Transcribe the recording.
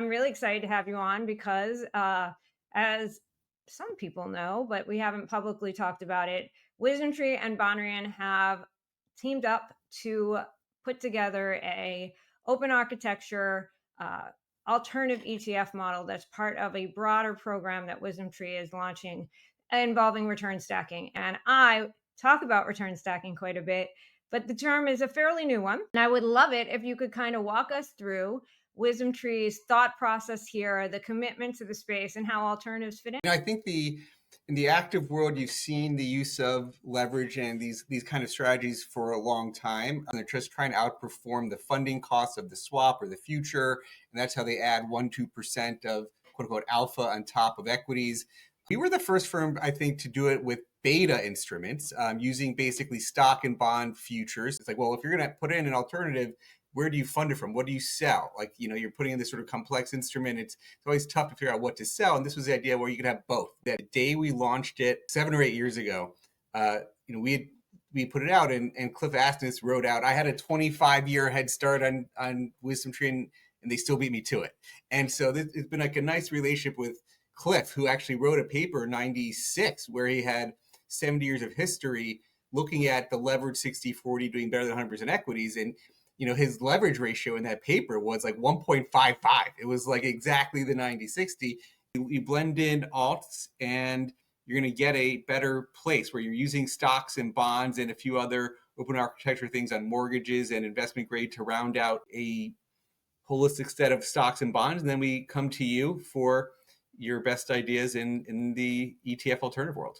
I'm really excited to have you on because, as some people know, but we haven't publicly talked about it, WisdomTree and Banríon have teamed up to put together a open architecture uh, alternative ETF model that's part of a broader program that WisdomTree is launching involving return stacking. And I talk about return stacking quite a bit, but the term is a fairly new one. And I would love it if you could kind of walk us through WisdomTree's thought process here, the commitment to the space, and how alternatives fit in. I think in the active world, you've seen the use of leverage and these kind of strategies for a long time. And they're just trying to outperform the funding costs of the swap or the future, and that's how they add 1-2% of quote unquote alpha on top of equities. We were the first firm, I think, to do it with beta instruments, using basically stock and bond futures. It's like, well, if you're going to put in an alternative, where do you fund it from? What do you sell? Like, you're putting in this sort of complex instrument. It's always tough to figure out what to sell. And this was the idea where you could have both. That day we launched it 7 or 8 years ago, we put it out, and Cliff Asness wrote out, I had a 25-year head start on WisdomTree, and they still beat me to it. And so it's been like a nice relationship with Cliff, who actually wrote a paper in 96 where he had 70 years of history looking at the leverage 60-40 doing better than 100% equities. And his leverage ratio in that paper was like 1.55. It was like exactly the 90-60. You blend in alts and you're going to get a better place where you're using stocks and bonds and a few other open architecture things on mortgages and investment grade to round out a holistic set of stocks and bonds. And then we come to you for your best ideas in the ETF alternative world.